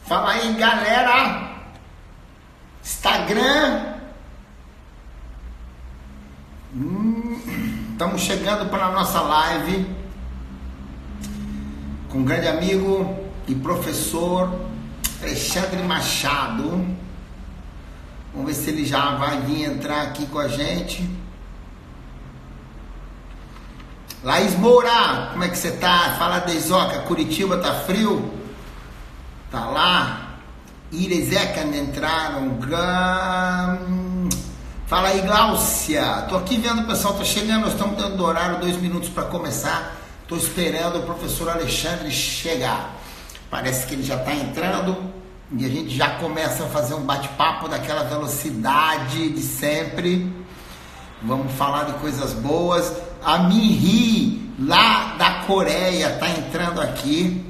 Fala aí, galera. Instagram. Estamos chegando para a nossa live com um grande amigo e professor Alexandre Machado. Vamos ver se ele já vai vir entrar aqui com a gente. Laís Moura, como é que você tá? Fala, Deizoca, Curitiba tá frio? Tá lá. Irezeca entraram. Fala aí, Gláucia. Tô aqui vendo o pessoal, tá chegando, nós estamos dando horário, 2 minutos para começar. Tô esperando o professor Alexandre chegar. Parece que ele já tá entrando e a gente já começa a fazer um bate-papo daquela velocidade de sempre. Vamos falar de coisas boas. A Minri, lá da Coreia, tá entrando aqui.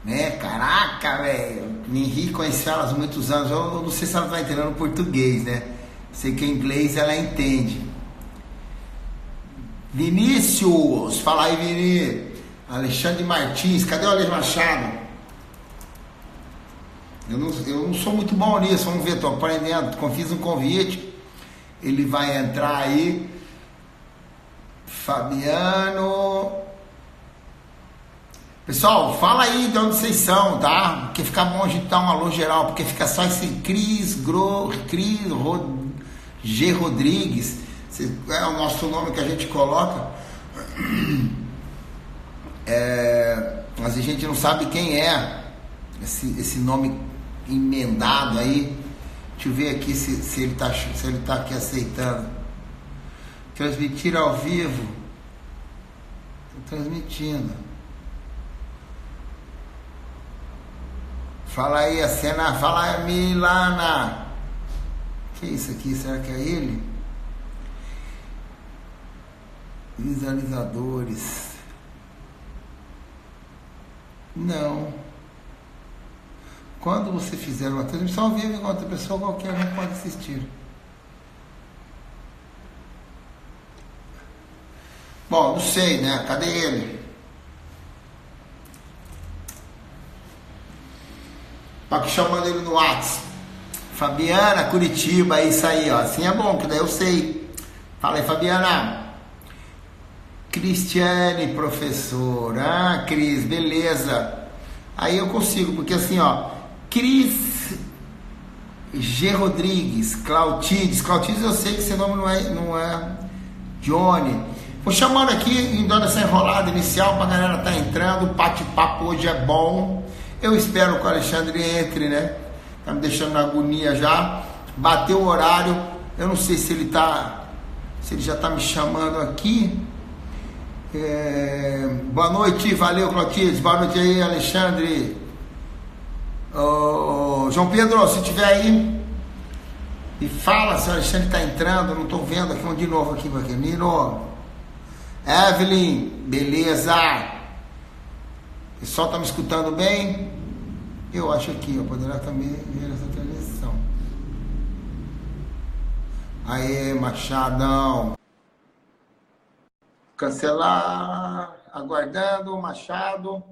Né? Caraca, velho. Minri, conheci ela há muitos anos. Eu não sei se ela vai entendendo português, né? Sei que em inglês ela entende. Vinícius, fala aí, Vini. Alexandre Martins, cadê o Alexandre Machado? Eu não sou muito bom nisso, vamos ver, tô aprendendo. Fiz um convite, ele vai entrar aí. Fabiano. Pessoal, fala aí de onde vocês são, tá? Porque fica bom a gente dar um alô geral, porque fica só esse G. Rodrigues, é o nosso nome que a gente coloca, mas a gente não sabe quem é esse nome emendado aí. Deixa eu ver aqui se ele tá aqui aceitando. Transmitir ao vivo. Tô transmitindo. Fala aí, a cena. Fala aí, Milana. Que é isso aqui? Será que é ele? Visualizadores. Não. Quando você fizer uma transmissão ao vivo, enquanto a pessoa qualquer não pode assistir. Bom, não sei, né? Cadê ele? Tô aqui chamando ele no WhatsApp. Fabiana, Curitiba, é isso aí, ó. Assim é bom, que daí eu sei. Fala aí, Fabiana. Cristiane, professora. Cris, beleza. Aí eu consigo, porque assim, ó. Cris G. Rodrigues, Clautides. Clautides eu sei que esse nome não é Johnny. Vou chamando aqui, dando essa enrolada inicial pra galera tá entrando. O bate-papo hoje é bom. Eu espero que o Alexandre entre, né? Tá me deixando na agonia já. Bateu o horário. Eu não sei se ele já tá me chamando aqui. Boa noite, valeu, Clotilde. Boa noite aí, Alexandre. João Pedro, se tiver aí, me fala se o Alexandre tá entrando. Eu não tô vendo aqui, de novo aqui, Nino. Evelyn, beleza? O pessoal tá me escutando bem? Eu acho aqui, ó, poderá também ver essa transmissão. Aê, Machadão. Cancelar, aguardando, Machado.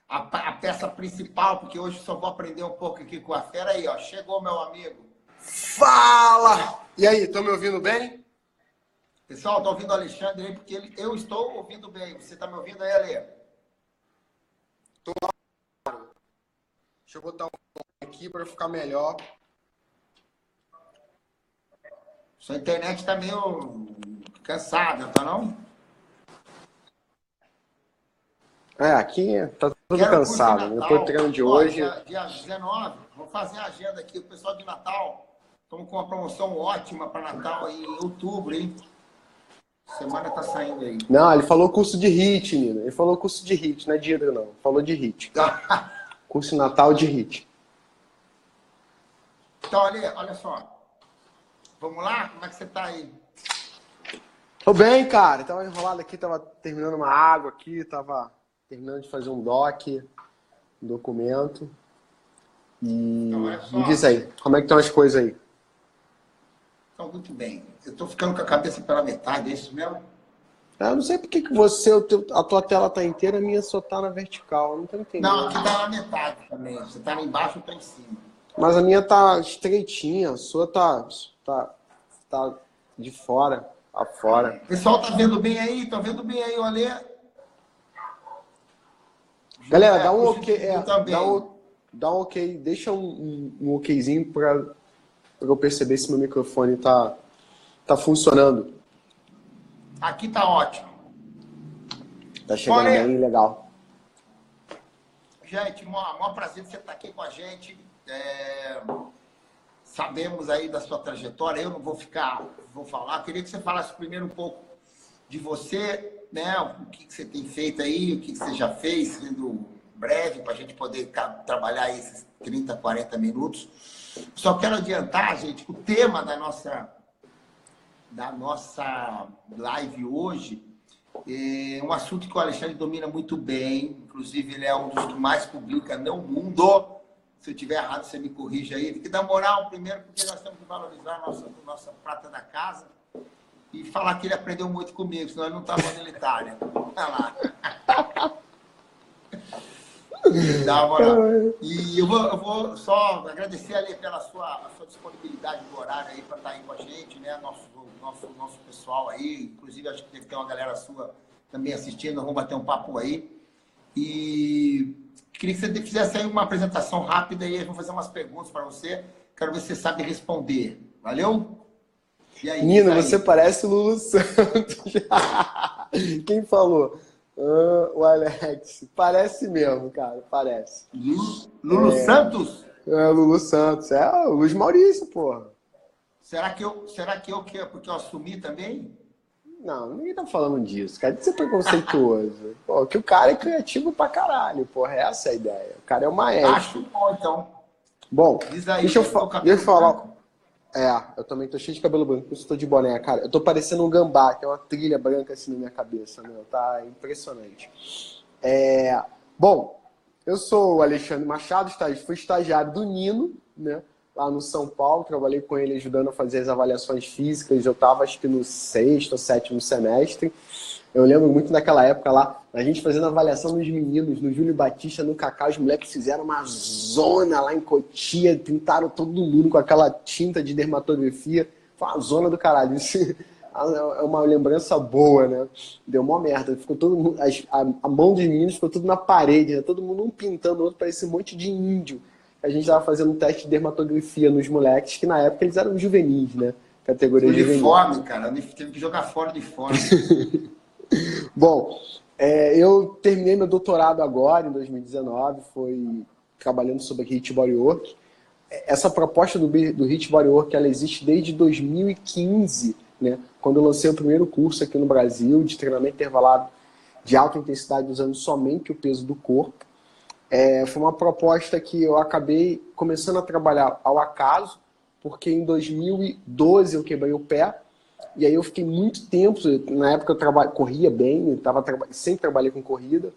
A peça principal, porque hoje só vou aprender um pouco aqui com a fera aí, ó. Chegou, meu amigo. Fala! E aí, estão me ouvindo bem? Pessoal, tô ouvindo o Alexandre aí, porque eu estou ouvindo bem. Você tá me ouvindo aí, Ale? Tô. Deixa eu botar um aqui para ficar melhor. Sua internet tá meio cansada, tá não? Aqui tá tudo cansado. Eu tô treino de hoje. Dia 19, vou fazer a agenda aqui. O pessoal de Natal, estamos com uma promoção ótima para Natal aí, em outubro, hein? Semana tá saindo aí. Não, ele falou curso de HIIT, Nino. Ele falou curso de HIIT, não é de hidro, não. Falou de HIIT. Curso Natal de HIIT. Então, olha só. Vamos lá? Como é que você tá aí? Tô bem, cara. Tava enrolado aqui, tava terminando uma água aqui, tava terminando de fazer um um documento. E Então, me diz aí, como é que estão as coisas aí? Então, muito bem. Eu tô ficando com a cabeça pela metade, é isso mesmo? Eu não sei por que você, a tua tela tá inteira, a minha só tá na vertical. Eu não tô Não, entendendo. aqui tá na metade também. Você tá lá embaixo ou tá em cima? Mas a minha tá estreitinha, a sua tá de fora, a fora. O pessoal tá vendo bem aí? Tá vendo bem aí, o Alê? Galera, É, dá um puxa o ok, vídeo também. dá um ok, deixa um okzinho pra eu perceber se meu microfone tá funcionando. Aqui tá ótimo. Tá chegando Olha, bem legal. gente, maior prazer de você estar aqui com a gente. Sabemos aí da sua trajetória, eu não vou falar. Queria que você falasse primeiro um pouco de você, né? O que você tem feito aí, o que você já fez, sendo breve, para a gente poder trabalhar aí esses 30, 40 minutos. Só quero adiantar, gente, o tema da nossa live hoje é um assunto que o Alexandre domina muito bem, inclusive ele é um dos que mais publica no mundo. Se eu estiver errado, você me corrige aí. Tem que dar moral primeiro, porque nós temos que valorizar a nossa prata da casa e falar que ele aprendeu muito comigo, senão ele não estava onde ele está, né? Olha lá. Dá uma moral. E eu vou só agradecer ali pela sua disponibilidade do horário aí para estar aí com a gente, né? Nosso pessoal aí, inclusive acho que deve ter uma galera sua também assistindo, vamos bater um papo aí. E queria que você fizesse aí uma apresentação rápida e eu vou fazer umas perguntas para você. Quero ver se você sabe responder. Valeu? E aí, Nino, você parece o Lulu Santos. Quem falou? O Alex. Parece mesmo, cara. Parece. Lulu Santos? É o Lulu Santos. É o Luiz Maurício, porra. Será que eu que porque eu assumi também? Não, ninguém tá falando disso, cara. De ser preconceituoso. Pô, que o cara é criativo pra caralho, porra. Essa é a ideia. O cara é o maestro. Acho bom, então. Bom, Diz aí, deixa eu falar. branco. Eu também tô cheio de cabelo branco, por isso tô de boné, cara. Eu tô parecendo um gambá, que é uma trilha branca assim na minha cabeça, meu. Tá impressionante. Bom, eu sou o Alexandre Machado, fui estagiário do Nino, né? Lá no São Paulo, trabalhei com ele ajudando a fazer as avaliações físicas. Eu tava, acho que no 6º ou 7º semestre. Eu lembro muito daquela época lá, a gente fazendo avaliação nos meninos, no Júlio Batista, no Cacau, os moleques fizeram uma zona lá em Cotia, pintaram todo mundo com aquela tinta de dermatografia. Foi uma zona do caralho. Isso é uma lembrança boa, né? Deu uma merda. Ficou todo mundo, a mão dos meninos ficou tudo na parede, né? Todo mundo um pintando o outro, parecia um monte de índio. A gente tava fazendo um teste de dermatografia nos moleques, que na época eles eram juvenis, né? Categoria juvenil. Uniforme, cara. Teve que jogar fora de uniforme. Bom, eu terminei meu doutorado agora, em 2019, foi trabalhando sobre Hit Bodywork. Essa proposta do Hit Bodywork, ela existe desde 2015, né? Quando eu lancei o primeiro curso aqui no Brasil de treinamento intervalado de alta intensidade usando somente o peso do corpo. Foi uma proposta que eu acabei começando a trabalhar ao acaso, porque em 2012 eu quebrei o pé. E aí eu fiquei muito tempo, na época eu corria bem, sempre trabalhei com corrida,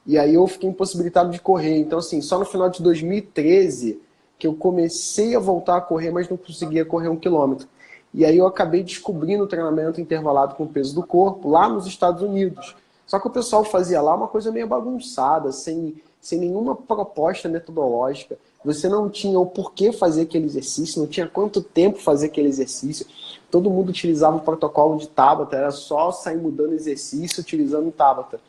e aí eu fiquei impossibilitado de correr. Então, assim, só no final de 2013 que eu comecei a voltar a correr, mas não conseguia correr 1 quilômetro. E aí eu acabei descobrindo o treinamento intervalado com o peso do corpo lá nos Estados Unidos. Só que o pessoal fazia lá uma coisa meio bagunçada, sem nenhuma proposta metodológica. Você não tinha o porquê fazer aquele exercício, não tinha quanto tempo fazer aquele exercício. Todo mundo utilizava o protocolo de Tabata, era só sair mudando exercício utilizando o Tabata.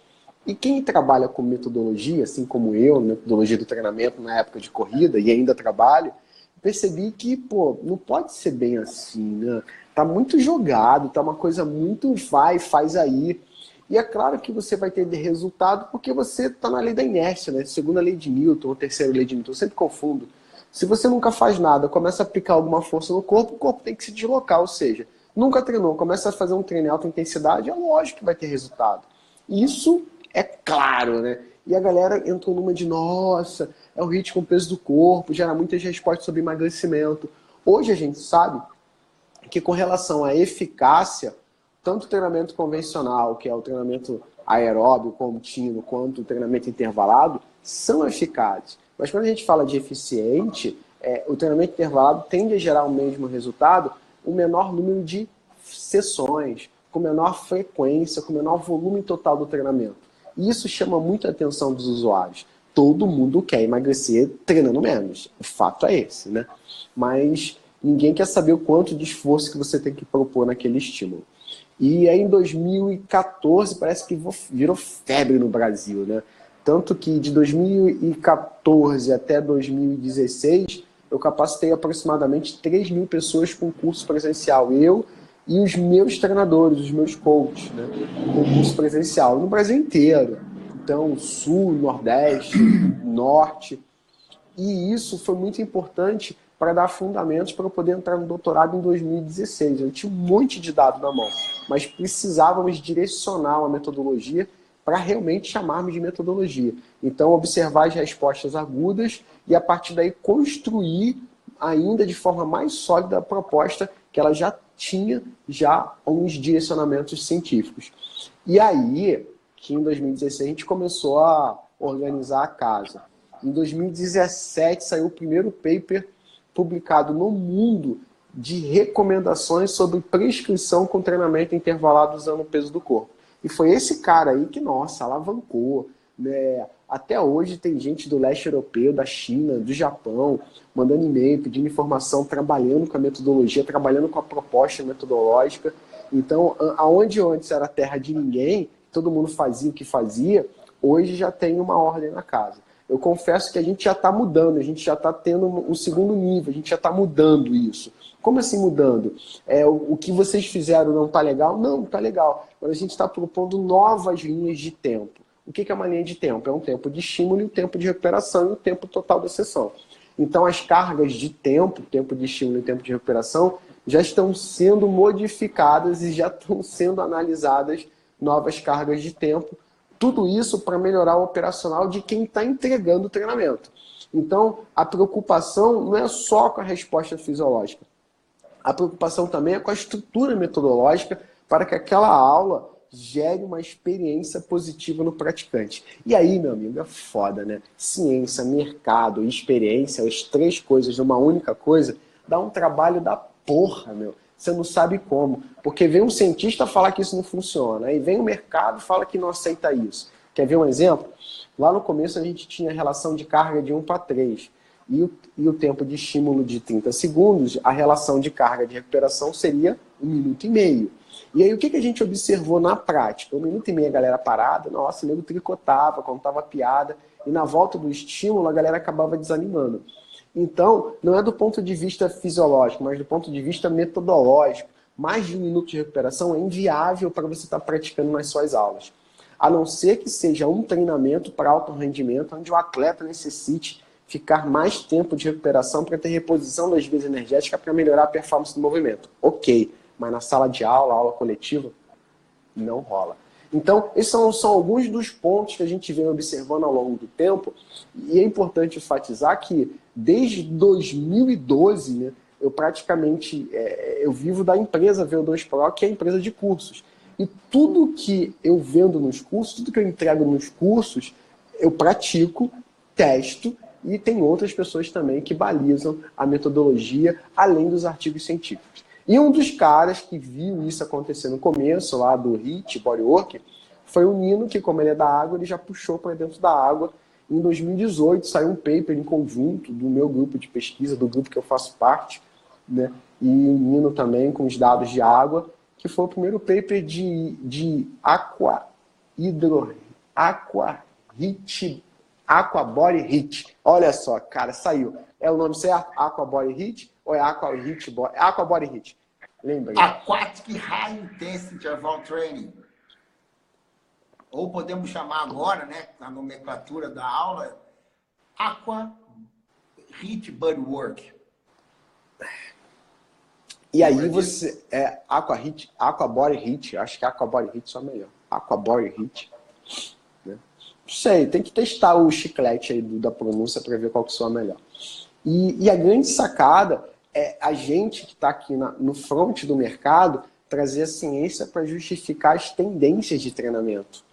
E quem trabalha com metodologia, assim como eu, metodologia do treinamento na época de corrida, e ainda trabalho, percebi que, pô, não pode ser bem assim, né? Tá muito jogado, tá uma coisa muito faz aí. E é claro que você vai ter resultado porque você está na lei da inércia, né? Segunda lei de Newton, ou terceira lei de Newton, eu sempre confundo. Se você nunca faz nada, começa a aplicar alguma força no corpo, o corpo tem que se deslocar, ou seja, nunca treinou, começa a fazer um treino em alta intensidade, é lógico que vai ter resultado. Isso é claro, né? E a galera entrou numa de, nossa, é o HIIT com o peso do corpo, gera muitas respostas sobre emagrecimento. Hoje a gente sabe que com relação à eficácia, tanto o treinamento convencional, que é o treinamento aeróbio, contínuo, quanto o treinamento intervalado, são eficazes. Mas quando a gente fala de eficiente, o treinamento intervalado tende a gerar o mesmo resultado, o menor número de sessões. com menor frequência, com menor volume total do treinamento. E isso chama muito a atenção dos usuários. Todo mundo quer emagrecer treinando menos. O fato é esse, né? Mas ninguém quer saber o quanto de esforço que você tem que propor naquele estímulo. E aí em 2014 parece que virou febre no Brasil, né? Tanto que de 2014 até 2016 eu capacitei aproximadamente 3 mil pessoas com curso presencial. Eu e os meus treinadores, os meus coaches, né? Com curso presencial no Brasil inteiro. Então, Sul, Nordeste, Norte. E isso foi muito importante para dar fundamentos para eu poder entrar no doutorado em 2016. Eu tinha um monte de dados na mão, mas precisávamos direcionar uma metodologia para realmente chamarmos de metodologia. Então, observar as respostas agudas e, a partir daí, construir ainda de forma mais sólida a proposta que ela já tinha uns direcionamentos científicos. E aí, que em 2016 a gente começou a organizar a casa. Em 2017 saiu o primeiro paper publicado no mundo de recomendações sobre prescrição com treinamento intervalado usando o peso do corpo. E foi esse cara aí que, nossa, alavancou, né? Até hoje tem gente do leste europeu, da China, do Japão, mandando e-mail, pedindo informação, trabalhando com a metodologia, trabalhando com a proposta metodológica. Então, aonde antes era terra de ninguém, todo mundo fazia o que fazia, hoje já tem uma ordem na casa. Eu confesso que a gente já está mudando, a gente já está tendo um segundo nível, a gente já está mudando isso. Como assim mudando? O que vocês fizeram não está legal? Não, está legal. Mas a gente está propondo novas linhas de tempo. O que é uma linha de tempo? É um tempo de estímulo e um tempo de recuperação e o tempo total da sessão. Então as cargas de tempo de estímulo e tempo de recuperação, já estão sendo modificadas e já estão sendo analisadas novas cargas de tempo. Tudo isso para melhorar o operacional de quem está entregando o treinamento. Então, a preocupação não é só com a resposta fisiológica. A preocupação também é com a estrutura metodológica para que aquela aula gere uma experiência positiva no praticante. E aí, meu amigo, é foda, né? Ciência, mercado e experiência, as três coisas numa única coisa, dá um trabalho da porra, meu. Você não sabe como. Porque vem um cientista falar que isso não funciona. Aí vem o mercado e fala que não aceita isso. Quer ver um exemplo? Lá no começo a gente tinha relação de carga de 1 para 3. E o tempo de estímulo de 30 segundos, a relação de carga de recuperação seria 1 minuto e meio. E aí o que a gente observou na prática? 1 minuto e meio a galera parada, nossa, o nego tricotava, contava piada. E na volta do estímulo a galera acabava desanimando. Então, não é do ponto de vista fisiológico, mas do ponto de vista metodológico. Mais de 1 minuto de recuperação é inviável para você estar praticando nas suas aulas. A não ser que seja um treinamento para alto rendimento, onde o atleta necessite ficar mais tempo de recuperação para ter reposição das vias energéticas para melhorar a performance do movimento. Ok, mas na sala de aula, aula coletiva, não rola. Então, esses são alguns dos pontos que a gente vem observando ao longo do tempo, e é importante enfatizar que desde 2012, né, eu praticamente eu vivo da empresa V2 Pro, que é a empresa de cursos. E tudo que eu vendo nos cursos, tudo que eu entrego nos cursos, eu pratico, testo, e tem outras pessoas também que balizam a metodologia, além dos artigos científicos. E um dos caras que viu isso acontecer no começo, lá do HIIT, Bodywork, foi o Nino, que como ele é da água, ele já puxou para dentro da água. Em 2018 saiu um paper em conjunto do meu grupo de pesquisa, do grupo que eu faço parte, né? E o Nino também, com os dados de água, que foi o primeiro paper de Aqua Body HIIT. Olha só, cara, saiu. É o nome certo? Aqua Body HIIT ou é Aqua HIIT? Aqua Body HIIT. Lembra? Aquatic High Intensity Interval Training. Ou podemos chamar agora, né, na nomenclatura da aula, Aqua HIIT Bodywork. E aí você... Aqua Body HIIT. Acho que Aqua Body HIIT só melhor. Aqua Body HIIT. Né? Não sei, tem que testar o chiclete aí da pronúncia para ver qual que soa melhor. E a grande sacada é a gente que está aqui no front do mercado trazer a ciência para justificar as tendências de treinamento.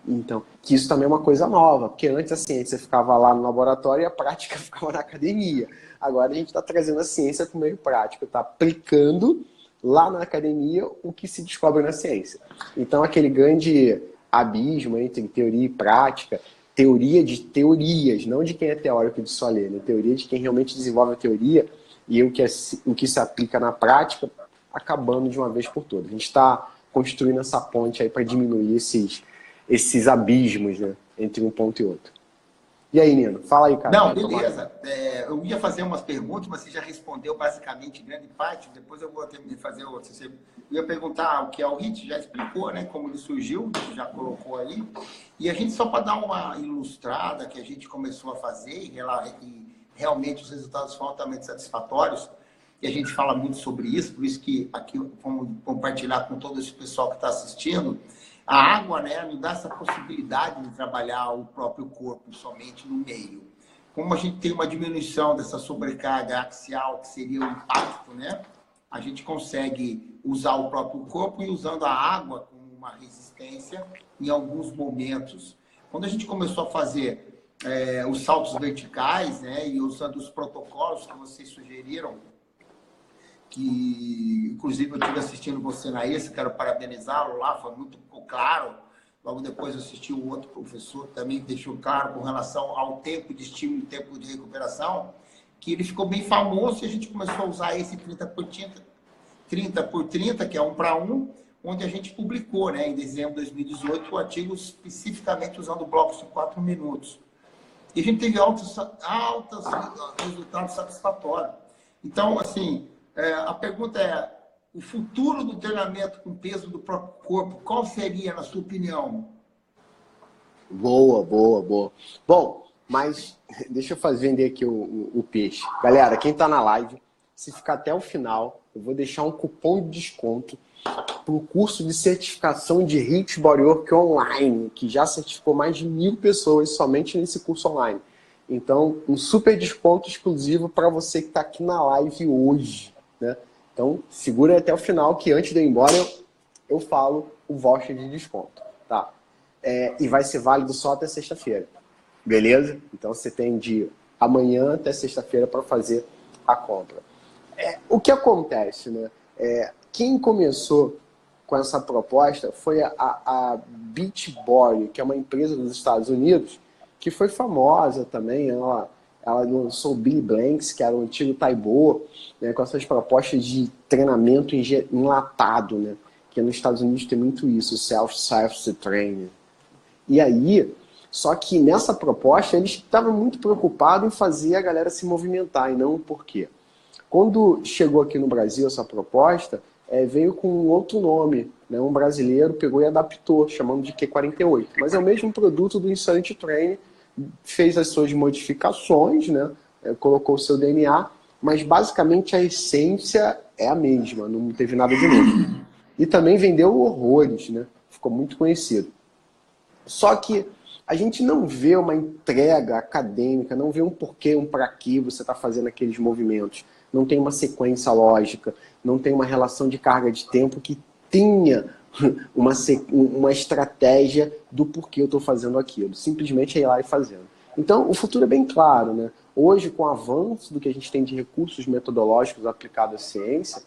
Então, que isso também é uma coisa nova, porque antes a ciência ficava lá no laboratório e a prática ficava na academia. Agora a gente está trazendo a ciência para o meio prático, está aplicando lá na academia o que se descobre na ciência. Então, aquele grande abismo entre teoria e prática, teoria de teorias, não de quem é teórico de só ler, né? Teoria de quem realmente desenvolve a teoria e o que se aplica na prática, acabando de uma vez por todas. A gente está construindo essa ponte aí para diminuir esses abismos, né, entre um ponto e outro. E aí, Nino? Fala aí, cara. Não, beleza. Eu ia fazer umas perguntas, mas você já respondeu basicamente grande parte. Depois eu vou ter que fazer outras. Eu ia perguntar o que é o HIIT, já explicou, né? Como ele surgiu, já colocou aí. E a gente, só para dar uma ilustrada, que a gente começou a fazer e realmente os resultados foram altamente satisfatórios. E a gente fala muito sobre isso, por isso que aqui vamos compartilhar com todo esse pessoal que está assistindo. A água, né, nos dá essa possibilidade de trabalhar o próprio corpo somente no meio. Como a gente tem uma diminuição dessa sobrecarga axial, que seria o impacto, né, a gente consegue usar o próprio corpo e usando a água como uma resistência em alguns momentos. Quando a gente começou a fazer os saltos verticais, né, e usando os protocolos que vocês sugeriram, que inclusive eu estive assistindo você na ESA, quero parabenizá-lo lá, foi muito claro. Logo depois eu assisti um outro professor que também deixou claro com relação ao tempo de estímulo e tempo de recuperação, que ele ficou bem famoso e a gente começou a usar esse 30x30, que é 1:1, onde a gente publicou, né, em dezembro de 2018, o artigo especificamente usando blocos de 4 minutos. E a gente teve altos resultados satisfatórios. Então, assim, a pergunta é, o futuro do treinamento com peso do próprio corpo, qual seria, na sua opinião? Boa, boa, boa. Bom, mas deixa eu vender aqui o peixe. Galera, quem está na live, se ficar até o final, eu vou deixar um cupom de desconto para o curso de certificação de HIIT Bodywork online, que já certificou mais de 1.000 pessoas somente nesse curso online. Então, um super desconto exclusivo para você que está aqui na live hoje, né? Então, segura até o final, que antes de eu ir embora, eu falo o voucher de desconto, tá? E vai ser válido só até sexta-feira, beleza? Então, você tem de amanhã até sexta-feira para fazer a compra. O que acontece, né? Quem começou com essa proposta foi a Beachbody, que é uma empresa dos Estados Unidos, que foi famosa também. Ela lançou o Billy Blanks, que era o antigo Taibou, né, com essas propostas de treinamento enlatado, né, que nos Estados Unidos tem muito isso, self-service training. E aí, só que nessa proposta, eles estavam muito preocupados em fazer a galera se movimentar, e não o porquê. Quando chegou aqui no Brasil essa proposta, veio com um outro nome, né, um brasileiro pegou e adaptou, chamando de Q48. Mas é o mesmo produto do Insanity Training, fez as suas modificações, né? Colocou o seu DNA, mas basicamente a essência é a mesma, não teve nada de novo. E também vendeu horrores, né? Ficou muito conhecido. Só que a gente não vê uma entrega acadêmica, não vê um porquê, um para que você está fazendo aqueles movimentos. Não tem uma sequência lógica, não tem uma relação de carga de tempo que tenha uma estratégia do porquê eu estou fazendo aquilo. Simplesmente é ir lá e fazendo. Então, o futuro é bem claro, né? Hoje, com o avanço do que a gente tem de recursos metodológicos aplicados à ciência,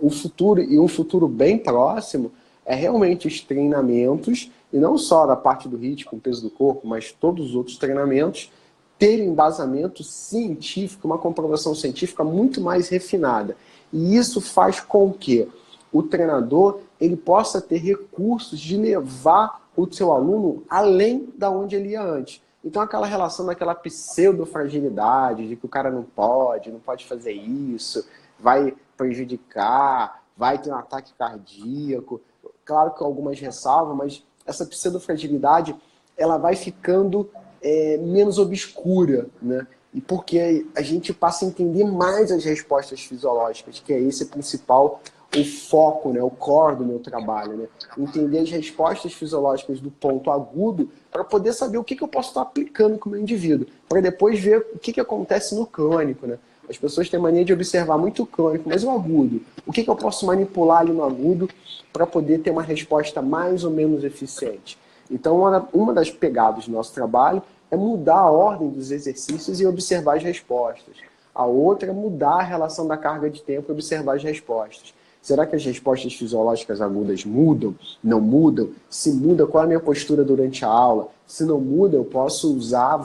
o futuro, e um futuro bem próximo, é realmente os treinamentos, e não só da parte do HIIT com o peso do corpo, mas todos os outros treinamentos, terem embasamento científico, uma comprovação científica muito mais refinada. E isso faz com que o treinador ele possa ter recursos de levar o seu aluno além da onde ele ia antes. Então, aquela relação daquela pseudo-fragilidade, de que o cara não pode fazer isso, vai prejudicar, vai ter um ataque cardíaco. Claro que com algumas ressalvas, mas essa pseudo-fragilidade ela vai ficando menos obscura, né? E porque a gente passa a entender mais as respostas fisiológicas, que é esse principal, o foco, né, o core do meu trabalho, né? Entender as respostas fisiológicas do ponto agudo para poder saber o que eu posso estar aplicando com o meu indivíduo, para depois ver o que acontece no crônico, né? As pessoas têm mania de observar muito o crônico, mas o agudo, o que eu posso manipular ali no agudo para poder ter uma resposta mais ou menos eficiente. Então, uma das pegadas do nosso trabalho é mudar a ordem dos exercícios e observar as respostas. A outra é mudar a relação da carga de tempo e observar as respostas. Será que as respostas fisiológicas agudas mudam? Não mudam? Se muda, qual é a minha postura durante a aula? Se não muda, eu posso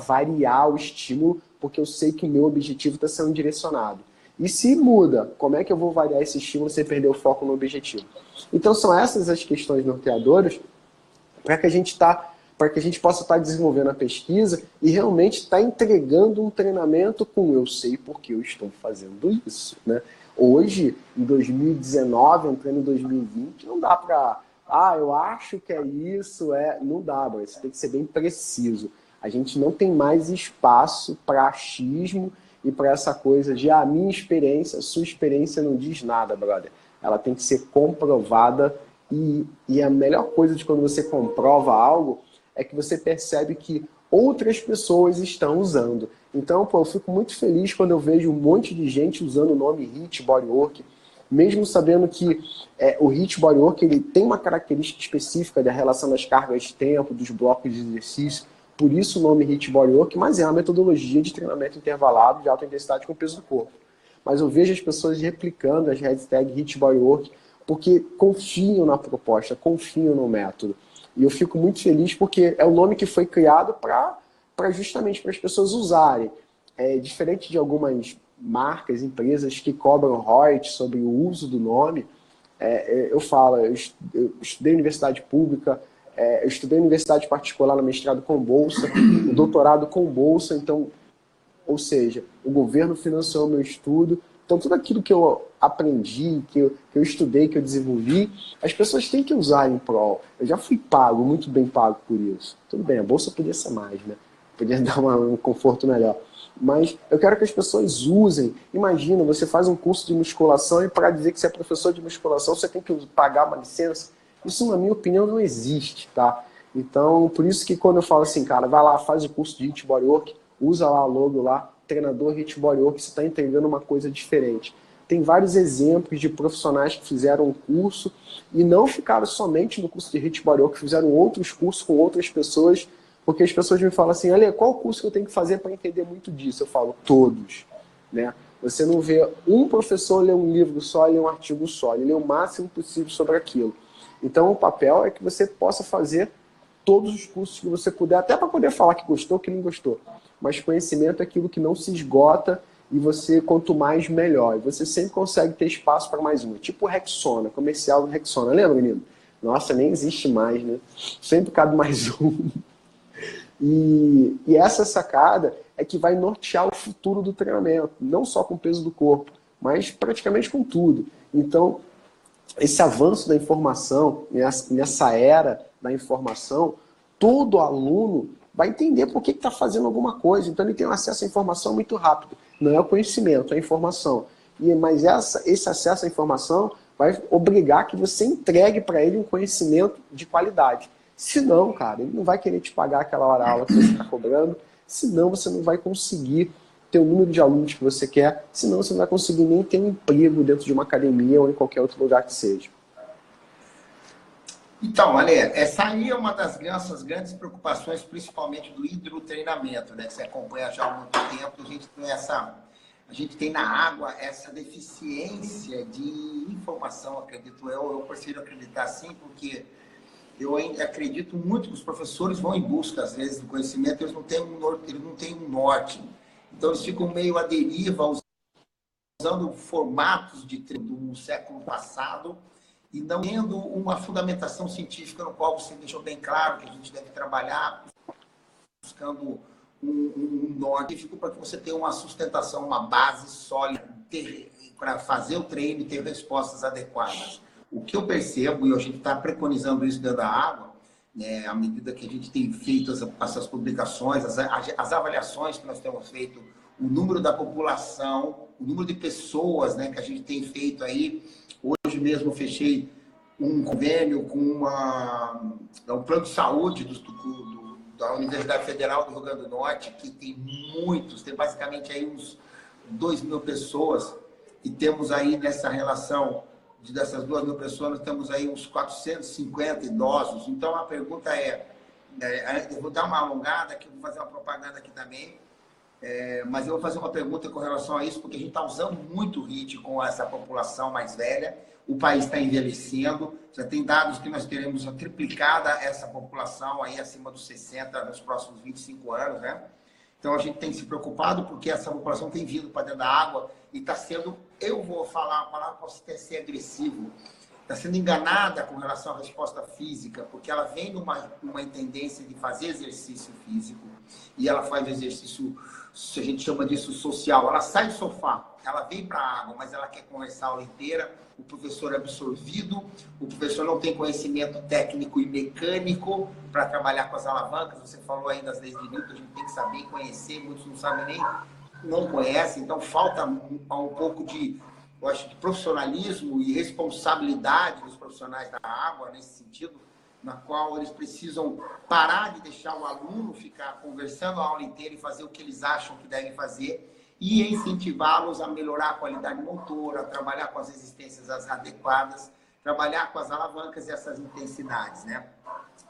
variar o estímulo, porque eu sei que o meu objetivo está sendo direcionado. E se muda, como é que eu vou variar esse estímulo sem perder o foco no objetivo? Então são essas as questões norteadoras para que a gente possa estar desenvolvendo a pesquisa e realmente estar entregando um treinamento com eu sei porque eu estou fazendo isso, né? Hoje, em 2019, entrando em 2020, não dá para... eu acho que é isso, não dá, mas você tem que ser bem preciso. A gente não tem mais espaço para achismo e para essa coisa de minha experiência, sua experiência não diz nada, brother. Ela tem que ser comprovada e a melhor coisa de quando você comprova algo é que você percebe que outras pessoas estão usando. Então, eu fico muito feliz quando eu vejo um monte de gente usando o nome HIIT Bodywork, mesmo sabendo que o HIIT Bodywork ele tem uma característica específica da relação das cargas de tempo, dos blocos de exercício, por isso o nome HIIT Bodywork, mas é uma metodologia de treinamento intervalado de alta intensidade com o peso do corpo. Mas eu vejo as pessoas replicando as hashtags HIIT Bodywork porque confiam na proposta, confiam no método. E eu fico muito feliz porque é o nome que foi criado justamente para as pessoas usarem. Diferente de algumas marcas, empresas que cobram royalties sobre o uso do nome, eu estudei em universidade pública, eu estudei em universidade particular no mestrado com bolsa, no doutorado com bolsa, então, ou seja, o governo financiou meu estudo. Então, tudo aquilo que eu aprendi, que eu estudei, que eu desenvolvi, as pessoas têm que usar em prol. Eu já fui pago, muito bem pago por isso. Tudo bem, a bolsa podia ser mais, né? Podia dar um conforto melhor. Mas eu quero que as pessoas usem. Imagina, você faz um curso de musculação e para dizer que você é professor de musculação, você tem que pagar uma licença. Isso, na minha opinião, não existe, tá? Então, por isso que quando eu falo assim, cara, vai lá, faz o curso de HIIT Bodywork, usa lá o logo lá, treinador HIIT Bodywork, você está entregando uma coisa diferente. Tem vários exemplos de profissionais que fizeram um curso e não ficaram somente no curso de HIIT Bodywork, fizeram outros cursos com outras pessoas, porque as pessoas me falam assim, olha, qual curso que eu tenho que fazer para entender muito disso? Eu falo, todos. Né? Você não vê um professor ler um livro só, ler um artigo só, ele lê o máximo possível sobre aquilo. Então o papel é que você possa fazer todos os cursos que você puder, até para poder falar que gostou, que não gostou. Mas conhecimento é aquilo que não se esgota e você, quanto mais, melhor. E você sempre consegue ter espaço para mais um. Tipo o Rexona, comercial do Rexona. Lembra, menino? Nossa, nem existe mais, né? Sempre cabe mais um. E essa sacada é que vai nortear o futuro do treinamento. Não só com o peso do corpo, mas praticamente com tudo. Então, esse avanço da informação, nessa era da informação, todo aluno vai entender por que está fazendo alguma coisa. Então ele tem um acesso à informação muito rápido. Não é o conhecimento, é a informação. Mas esse acesso à informação vai obrigar que você entregue para ele um conhecimento de qualidade. Senão, cara, ele não vai querer te pagar aquela hora aula que você está cobrando. Senão você não vai conseguir ter o número de alunos que você quer. Senão você não vai conseguir nem ter um emprego dentro de uma academia ou em qualquer outro lugar que seja. Então, Ale, essa aí é uma das nossas grandes preocupações, principalmente do hidrotreinamento, né? Que você acompanha já há muito tempo. A gente tem na água essa deficiência de informação, acredito eu prefiro acreditar assim, porque eu ainda acredito muito que os professores vão em busca, às vezes, do conhecimento, eles não têm um norte. Então, eles ficam meio à deriva, usando formatos de treino do século passado, e não tendo uma fundamentação científica no qual você deixou bem claro que a gente deve trabalhar buscando um norte para que você tenha uma sustentação, uma base sólida para fazer o treino e ter respostas adequadas. O que eu percebo, e a gente está preconizando isso dentro da água, né, à medida que a gente tem feito essas publicações, as avaliações que nós temos feito, o número da população, o número de pessoas, né, que a gente tem feito aí. Hoje mesmo eu fechei um convênio com um plano de saúde da Universidade Federal do Rio Grande do Norte, que tem basicamente aí uns 2.000 pessoas, e temos aí nessa relação dessas 2.000 pessoas, nós temos aí uns 450 idosos. Então a pergunta eu vou dar uma alongada, que eu vou fazer uma propaganda aqui também. Mas eu vou fazer uma pergunta com relação a isso, porque a gente está usando muito o HIIT com essa população mais velha. O país está envelhecendo, já tem dados que nós teremos triplicada essa população aí acima dos 60 nos próximos 25 anos, né? Então a gente tem se preocupado porque essa população tem vindo para dentro da água e está sendo, eu vou falar a palavra, posso até ser agressivo, está sendo enganada com relação à resposta física, porque ela vem numa tendência de fazer exercício físico e ela faz exercício, a gente chama disso social. Ela sai do sofá, ela vem para a água, mas ela quer conversar a aula inteira. O professor é absorvido, o professor não tem conhecimento técnico e mecânico para trabalhar com as alavancas. Você falou aí das leis de Newton, a gente tem que saber e conhecer, muitos não sabem nem, não conhecem, então falta um pouco de, eu acho, de profissionalismo e responsabilidade dos profissionais da água nesse sentido, na qual eles precisam parar de deixar o aluno ficar conversando a aula inteira e fazer o que eles acham que devem fazer e incentivá-los a melhorar a qualidade motora, a trabalhar com as resistências adequadas, trabalhar com as alavancas e essas intensidades, né?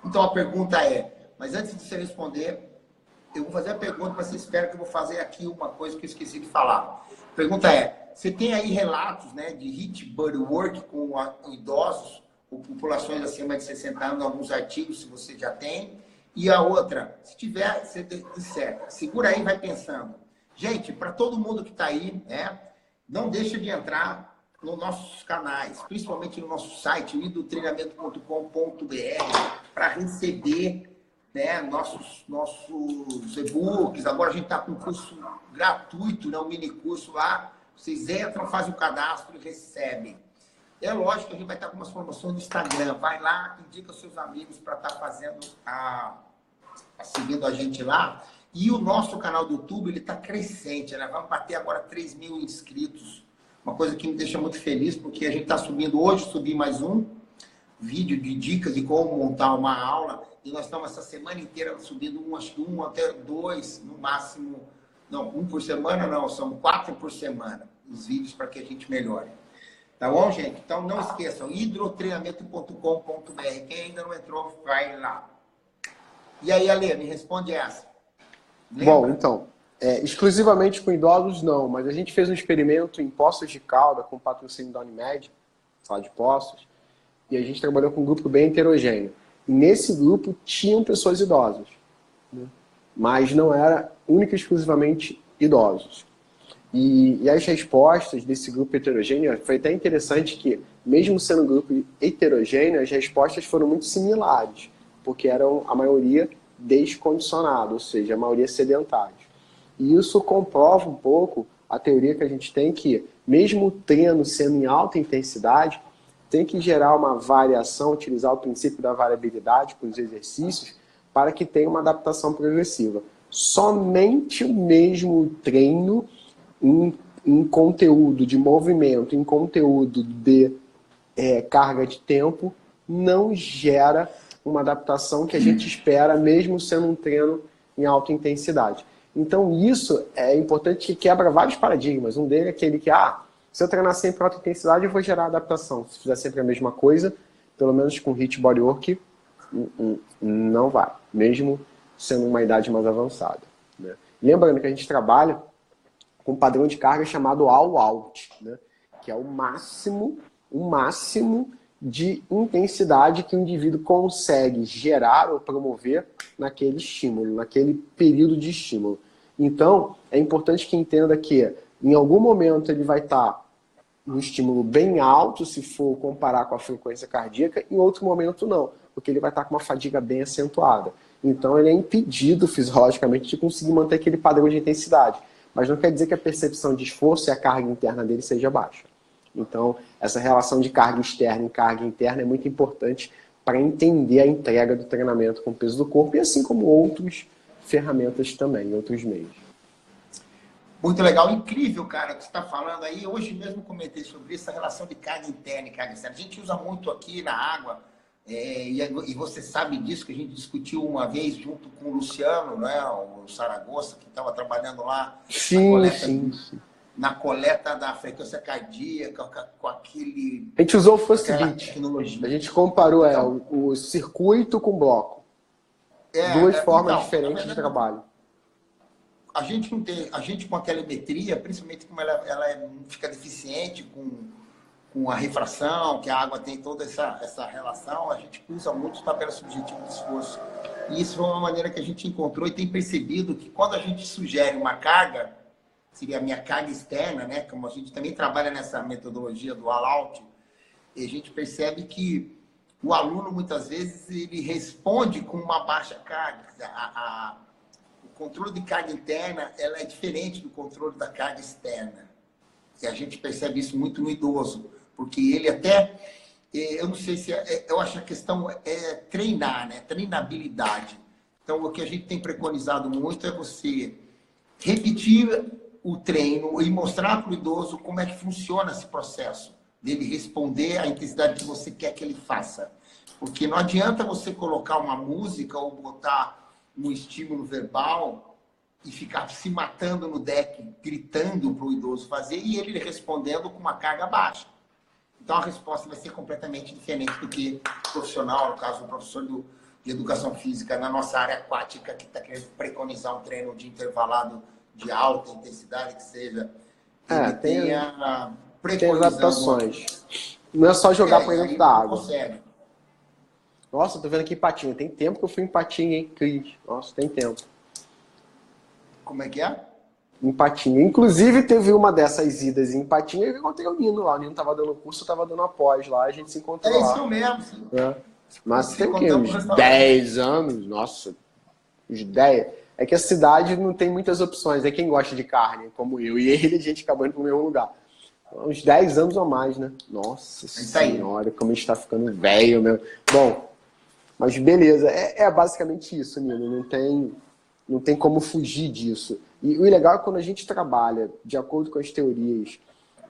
Então a pergunta é, mas antes de você responder, eu vou fazer a pergunta, mas você espera que eu vou fazer aqui uma coisa que eu esqueci de falar. A pergunta é, você tem aí relatos, né, de HIIT bodywork com idosos, ou populações acima de 60 anos, alguns artigos, se você já tem. E a outra, se tiver, você disser, segura aí e vai pensando. Gente, para todo mundo que está aí, né, não deixa de entrar nos nossos canais, principalmente no nosso site, idotreinamento.com.br, para receber, né, nossos e-books. Agora a gente está com um curso gratuito, né, um mini curso lá. Vocês entram, fazem o cadastro e recebem. É lógico que a gente vai estar com umas promoções no Instagram. Vai lá, indica os seus amigos para estar fazendo seguindo a gente lá. E o nosso canal do YouTube, ele está crescente, né? Vamos bater agora 3 mil inscritos. Uma coisa que me deixa muito feliz, porque a gente está subindo hoje, subi mais um vídeo de dicas de como montar uma aula. E nós estamos essa semana inteira subindo acho que um até dois, no máximo. Não, um por semana não, são 4 por semana. Os vídeos para que a gente melhore. Tá bom, gente? Então não esqueçam, hidrotreinamento.com.br. Quem ainda não entrou, vai lá. E aí, Ale, me responde essa. Lembra? Bom, então, exclusivamente com idosos não, mas a gente fez um experimento em Poços de Caldas, com patrocínio da Unimed, sala de Poços, e a gente trabalhou com um grupo bem heterogêneo. E nesse grupo tinham pessoas idosas, né? Mas não era única e exclusivamente idosos. E as respostas desse grupo heterogêneo, foi até interessante que, mesmo sendo um grupo heterogêneo, as respostas foram muito similares, porque eram a maioria descondicionados, ou seja, a maioria sedentários. E isso comprova um pouco a teoria que a gente tem que, mesmo o treino sendo em alta intensidade, tem que gerar uma variação, utilizar o princípio da variabilidade com os exercícios, para que tenha uma adaptação progressiva. Somente o mesmo treino em conteúdo de movimento, em conteúdo de carga de tempo, não gera uma adaptação que a gente espera, mesmo sendo um treino em alta intensidade. Então isso é importante, que quebra vários paradigmas. Um deles é aquele que, se eu treinar sempre em alta intensidade, eu vou gerar adaptação. Se fizer sempre a mesma coisa, pelo menos com HIIT bodywork, não vai, mesmo sendo uma idade mais avançada, né? Lembrando que a gente trabalha com um padrão de carga chamado all-out, né? Que é o máximo de intensidade que o indivíduo consegue gerar ou promover naquele estímulo, naquele período de estímulo. Então, é importante que entenda que em algum momento ele vai estar um estímulo bem alto, se for comparar com a frequência cardíaca, em outro momento não, porque ele vai estar com uma fadiga bem acentuada. Então ele é impedido fisiologicamente de conseguir manter aquele padrão de intensidade. Mas não quer dizer que a percepção de esforço e a carga interna dele seja baixa. Então, essa relação de carga externa e carga interna é muito importante para entender a entrega do treinamento com o peso do corpo, e assim como outras ferramentas também, outros meios. Muito legal, incrível, cara, o que você está falando aí. Hoje mesmo comentei sobre isso, a relação de carga interna e carga externa. A gente usa muito aqui na água, e você sabe disso, que a gente discutiu uma vez junto com o Luciano, né, o Saragossa, que estava trabalhando lá. Sim. Na coleta da frequência cardíaca, com aquele... A gente usou o FastBeat. A gente comparou o circuito com o bloco. Duas formas diferentes de trabalho. a gente não tem, a gente com a telemetria, principalmente como fica deficiente com a refração, que a água tem toda essa relação, a gente usa muito tabela subjetiva de esforço. E isso foi uma maneira que a gente encontrou e tem percebido que quando a gente sugere uma carga, seria a minha carga externa, né? Como a gente também trabalha nessa metodologia do all-out, e a gente percebe que o aluno, muitas vezes, ele responde com uma baixa carga. O controle de carga interna ela é diferente do controle da carga externa. E a gente percebe isso muito no idoso, porque ele até... Eu não sei se... eu acho que a questão é treinar, né? Treinabilidade. Então, o que a gente tem preconizado muito é você repetir o treino e mostrar para o idoso como é que funciona esse processo dele responder à intensidade que você quer que ele faça. Porque não adianta você colocar uma música ou botar um estímulo verbal e ficar se matando no deck, gritando para o idoso fazer e ele respondendo com uma carga baixa. Então, a resposta vai ser completamente diferente do que o profissional, no caso, o professor de educação física na nossa área aquática, que está querendo preconizar um treino de intervalado de alta intensidade, que seja, tem as adaptações. Não é só jogar para dentro da água. Consegue. Nossa, tô vendo aqui em Patinga. Tem tempo que eu fui em Patinga, hein, Cris? Nossa, tem tempo. Como é que é? Em Patinga. Inclusive, teve uma dessas idas em Patinga e eu encontrei o Nino lá. O Nino tava dando curso, eu tava dando após lá. A gente se encontrou lá. É isso mesmo. Sim. Mas tem o quê? Uns 10 anos? Nossa, uns 10. É que a cidade não tem muitas opções. É quem gosta de carne, como eu. E ele, a gente acabou indo pro mesmo lugar. Uns 10 anos ou mais, né? Nossa senhora, como a gente tá ficando velho, meu. Bom, mas beleza. É basicamente isso, Nino. Não tem como fugir disso. E o legal é quando a gente trabalha de acordo com as teorias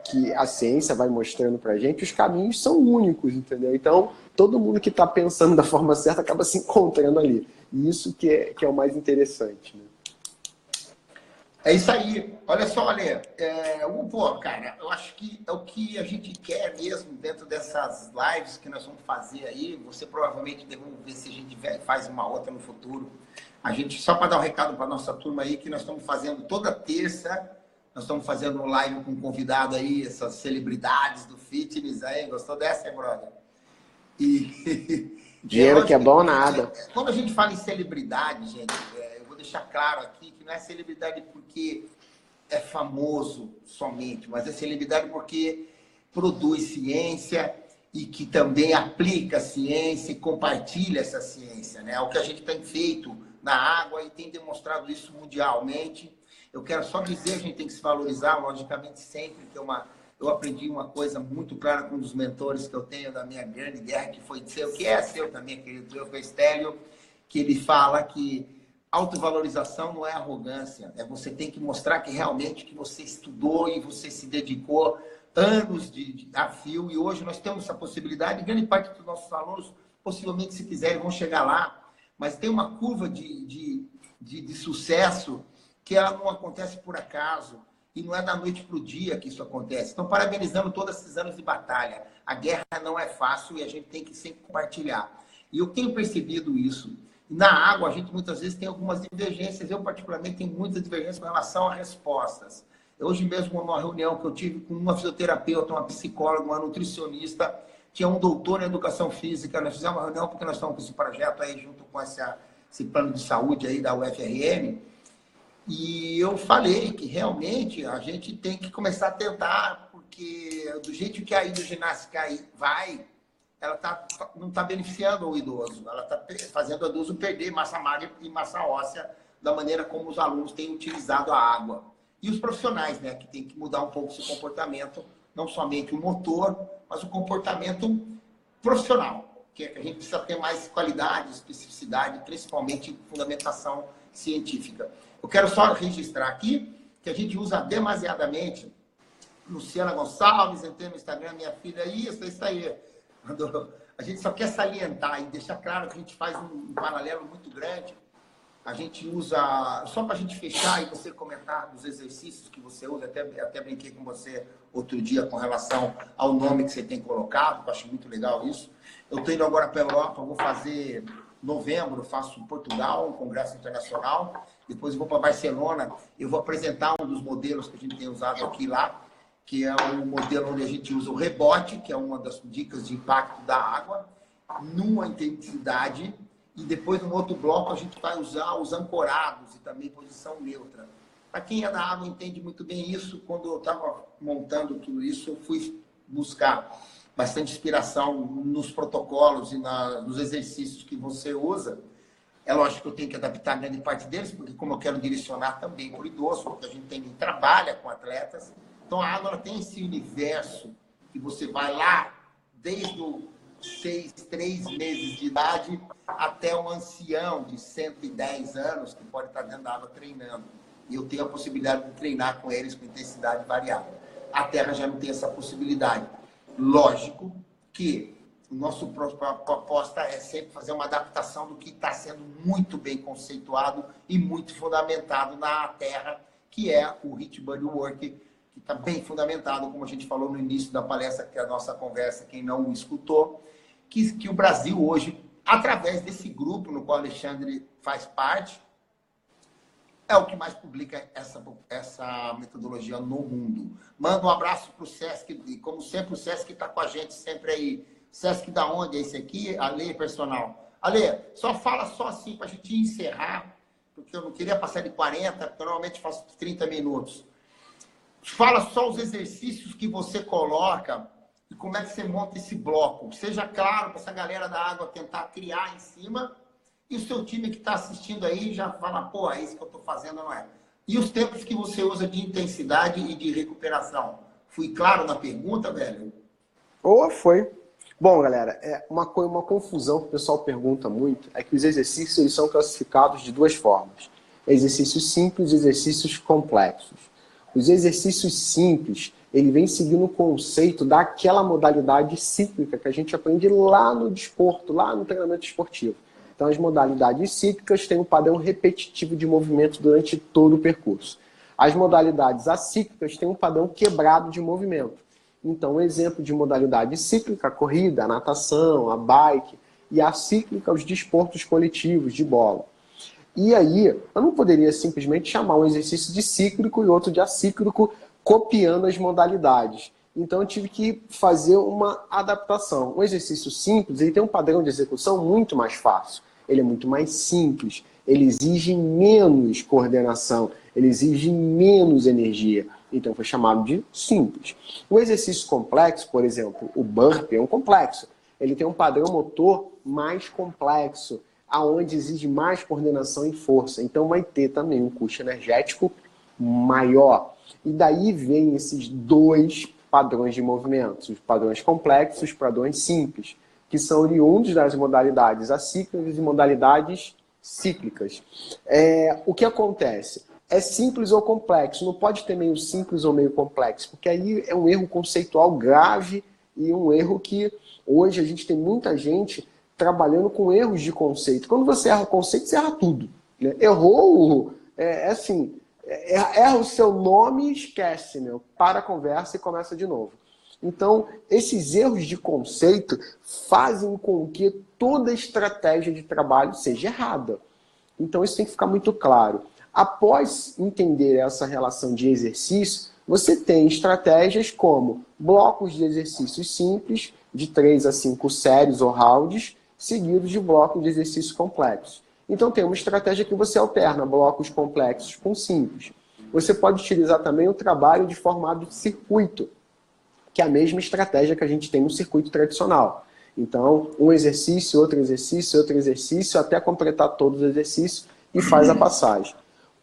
que a ciência vai mostrando pra gente, os caminhos são únicos, entendeu? Então, todo mundo que está pensando da forma certa acaba se encontrando ali. E isso que é o mais interessante, né? É isso aí. Olha só, Ale. Pô, cara, eu acho que é o que a gente quer mesmo dentro dessas lives que nós vamos fazer aí. Você provavelmente deve ver se a gente faz uma outra no futuro. A gente, só para dar um recado para nossa turma aí, que nós estamos fazendo toda terça, nós estamos fazendo um live com um convidado aí, essas celebridades do fitness aí. Gostou dessa, brother? Dinheiro que é bom nada. Quando a gente fala em celebridade, gente, eu vou deixar claro aqui que não é celebridade porque é famoso somente, mas é celebridade porque produz ciência e que também aplica a ciência e compartilha essa ciência, né? É o que a gente tem feito na água e tem demonstrado isso mundialmente. Eu quero só dizer, a gente tem que se valorizar, logicamente, sempre, que eu aprendi uma coisa muito clara com um dos mentores que eu tenho da minha grande guerra, que foi seu, que é seu também, querido, eu, Estélio, que ele fala que autovalorização não é arrogância, você tem que mostrar que realmente que você estudou e você se dedicou anos a fio, e hoje nós temos essa possibilidade, e grande parte dos nossos alunos, possivelmente, se quiserem, vão chegar lá, mas tem uma curva de sucesso que ela não acontece por acaso, e não é da noite para o dia que isso acontece. Então, parabenizando todos esses anos de batalha. A guerra não é fácil e a gente tem que sempre compartilhar. E eu tenho percebido isso. Na água, a gente muitas vezes tem algumas divergências. Eu, particularmente, tenho muitas divergências com relação a respostas. Hoje mesmo, numa reunião que eu tive com uma fisioterapeuta, uma psicóloga, uma nutricionista, tinha um doutor em educação física. Nós fizemos uma reunião porque nós estamos com esse projeto aí, junto com esse plano de saúde aí da UFRN. E eu falei que realmente a gente tem que começar a tentar, porque do jeito que a hidroginástica vai, ela não está beneficiando o idoso, ela está fazendo o idoso perder massa magra e massa óssea da maneira como os alunos têm utilizado a água. E os profissionais, né, que tem que mudar um pouco esse comportamento, não somente o motor, mas o comportamento profissional, que a gente precisa ter mais qualidade, especificidade, principalmente fundamentação científica. Eu quero só registrar aqui que a gente usa demasiadamente Luciana Gonçalves, entrei no Instagram, minha filha, isso aí. A gente só quer salientar e deixar claro que a gente faz um paralelo muito grande. A gente usa, só para a gente fechar e você comentar dos exercícios que você usa, até brinquei com você outro dia com relação ao nome que você tem colocado, eu acho muito legal isso. Eu estou indo agora para a Europa, vou fazer novembro, faço em Portugal, um congresso internacional, depois eu vou para Barcelona, eu vou apresentar um dos modelos que a gente tem usado aqui lá, que é o modelo onde a gente usa o rebote, que é uma das dicas de impacto da água, numa intensidade, e depois no outro bloco a gente vai usar os ancorados e também posição neutra. Para quem é da água entende muito bem isso, quando eu estava montando tudo isso, eu fui buscar bastante inspiração nos protocolos e nos exercícios que você usa. É lógico que eu tenho que adaptar grande parte deles, porque como eu quero direcionar também para o idoso, porque a gente trabalha com atletas, então a água ela tem esse universo que você vai lá desde o 3 meses de idade até um ancião de 110 anos que pode estar dentro da água treinando. E eu tenho a possibilidade de treinar com eles com intensidade variável. A Terra já não tem essa possibilidade. Lógico que o nosso proposta é sempre fazer uma adaptação do que está sendo muito bem conceituado e muito fundamentado na Terra, que é o HIIT Bodywork, que está bem fundamentado, como a gente falou no início da palestra, que é a nossa conversa, quem não o escutou, que o Brasil hoje, através desse grupo no qual o Alexandre faz parte, é o que mais publica essa metodologia no mundo. Manda um abraço para o Sesc, e como sempre o Sesc está com a gente sempre aí. Sesc da onde é esse aqui? Ale, personal. Ale, só fala só assim para a gente encerrar, porque eu não queria passar de 40, porque eu normalmente faço 30 minutos. Fala só os exercícios que você coloca e como é que você monta esse bloco. Seja claro para essa galera da água tentar criar em cima. E o seu time que está assistindo aí já fala, pô, é isso que eu estou fazendo, não é? E os tempos que você usa de intensidade e de recuperação? Fui claro na pergunta, velho? Foi. Bom, galera, uma confusão que o pessoal pergunta muito é que os exercícios eles são classificados de duas formas. Exercícios simples e exercícios complexos. Os exercícios simples, ele vem seguindo o conceito daquela modalidade cíclica que a gente aprende lá no desporto, lá no treinamento esportivo. Então, as modalidades cíclicas têm um padrão repetitivo de movimento durante todo o percurso. As modalidades acíclicas têm um padrão quebrado de movimento. Então, um exemplo de modalidade cíclica, a corrida, a natação, a bike, e a cíclica, os desportos coletivos de bola. E aí, eu não poderia simplesmente chamar um exercício de cíclico e outro de acíclico, copiando as modalidades. Então, eu tive que fazer uma adaptação. Um exercício simples, ele tem um padrão de execução muito mais fácil. Ele é muito mais simples. Ele exige menos coordenação. Ele exige menos energia. Então, foi chamado de simples. Um exercício complexo, por exemplo, o burpee é um complexo. Ele tem um padrão motor mais complexo, aonde exige mais coordenação e força. Então, vai ter também um custo energético maior. E daí vem esses dois padrões de movimentos, os padrões complexos e os padrões simples, que são oriundos das modalidades acíclicas e modalidades cíclicas. O que acontece? É simples ou complexo, não pode ter meio simples ou meio complexo, porque aí é um erro conceitual grave e um erro que hoje a gente tem muita gente trabalhando com erros de conceito. Quando você erra o conceito, você erra tudo, né? Errou, erra o seu nome e esquece, meu. Para a conversa e começa de novo. Então, esses erros de conceito fazem com que toda estratégia de trabalho seja errada. Então, isso tem que ficar muito claro. Após entender essa relação de exercício, você tem estratégias como blocos de exercícios simples, de 3 a 5 séries ou rounds, seguidos de blocos de exercícios complexos. Então, tem uma estratégia que você alterna blocos complexos com simples. Você pode utilizar também o trabalho de formato de circuito, que é a mesma estratégia que a gente tem no circuito tradicional. Então, um exercício, outro exercício, até completar todos os exercícios e faz a passagem.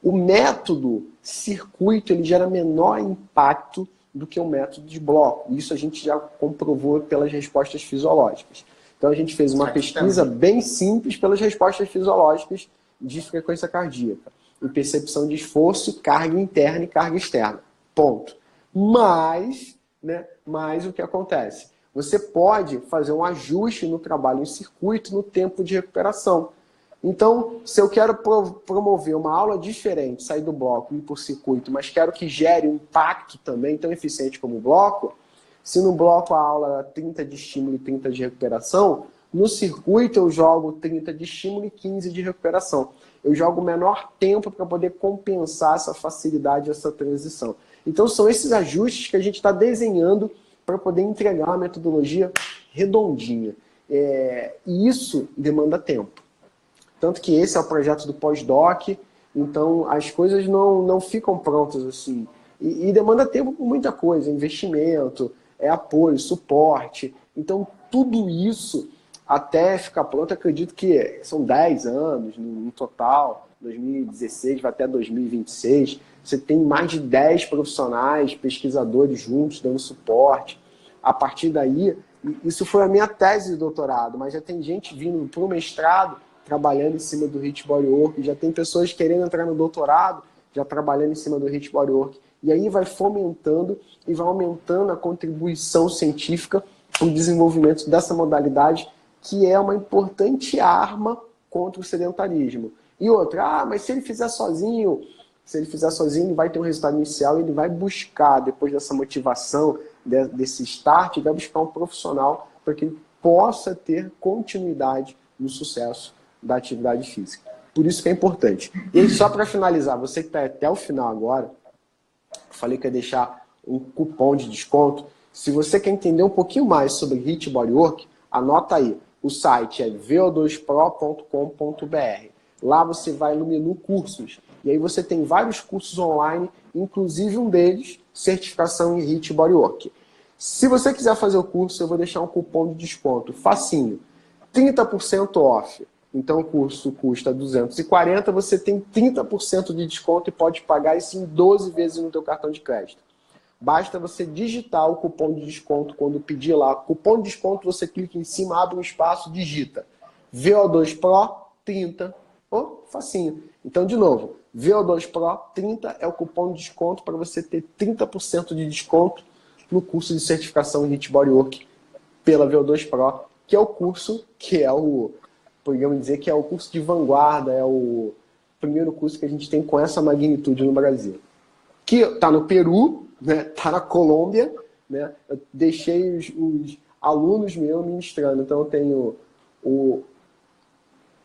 O método circuito ele gera menor impacto do que o método de bloco. Isso a gente já comprovou pelas respostas fisiológicas. Então, a gente fez uma pesquisa bem simples pelas respostas fisiológicas de frequência cardíaca. Em percepção de esforço, carga interna e carga externa. Ponto. Mas o que acontece? Você pode fazer um ajuste no trabalho em circuito no tempo de recuperação. Então, se eu quero promover uma aula diferente, sair do bloco e ir por circuito, mas quero que gere um impacto também tão eficiente como o bloco, se no bloco a aula era 30 de estímulo e 30 de recuperação, No circuito eu jogo 30 de estímulo e 15 de recuperação. Eu jogo o menor tempo para poder compensar essa facilidade, essa transição. Então são esses ajustes que a gente está desenhando para poder entregar uma metodologia redondinha. E isso demanda tempo. Tanto que esse é o projeto do pós-doc, então as coisas não ficam prontas assim. E demanda tempo por muita coisa, investimento, apoio, suporte. Então tudo isso, até ficar pronto, acredito que são 10 anos no total, 2016 vai até 2026. Você tem mais de 10 profissionais, pesquisadores juntos, dando suporte. A partir daí, isso foi a minha tese de doutorado, mas já tem gente vindo para o mestrado, trabalhando em cima do HIIT Bodywork, já tem pessoas querendo entrar no doutorado, já trabalhando em cima do HIIT Bodywork. E aí vai fomentando e vai aumentando a contribuição científica para o desenvolvimento dessa modalidade, que é uma importante arma contra o sedentarismo. E outra, mas se ele fizer sozinho, ele vai ter um resultado inicial, ele vai buscar, depois dessa motivação, desse start, vai buscar um profissional para que ele possa ter continuidade no sucesso da atividade física. Por isso que é importante. E aí, só para finalizar, você que está até o final agora, falei que ia deixar um cupom de desconto. Se você quer entender um pouquinho mais sobre HIIT Bodywork, anota aí. O site é vo2pro.com.br. Lá você vai no menu cursos. E aí você tem vários cursos online, inclusive um deles, certificação em HIIT Bodywork. Se você quiser fazer o curso, eu vou deixar um cupom de desconto facinho. 30% off. Então o curso custa 240, você tem 30% de desconto e pode pagar isso em 12 vezes no teu cartão de crédito. Basta você digitar o cupom de desconto quando pedir lá. Cupom de desconto, você clica em cima, abre um espaço, digita VO2 Pro 30. Facinho. Então, de novo, VO2 Pro 30 é o cupom de desconto para você ter 30% de desconto no curso de certificação em HIIT Bodywork pela VO2 Pro, que é o curso que é o, podemos dizer que é o curso de vanguarda, é o primeiro curso que a gente tem com essa magnitude no Brasil. Que está no Peru, né? Está na Colômbia, né? Eu deixei os alunos meus ministrando. Então eu tenho o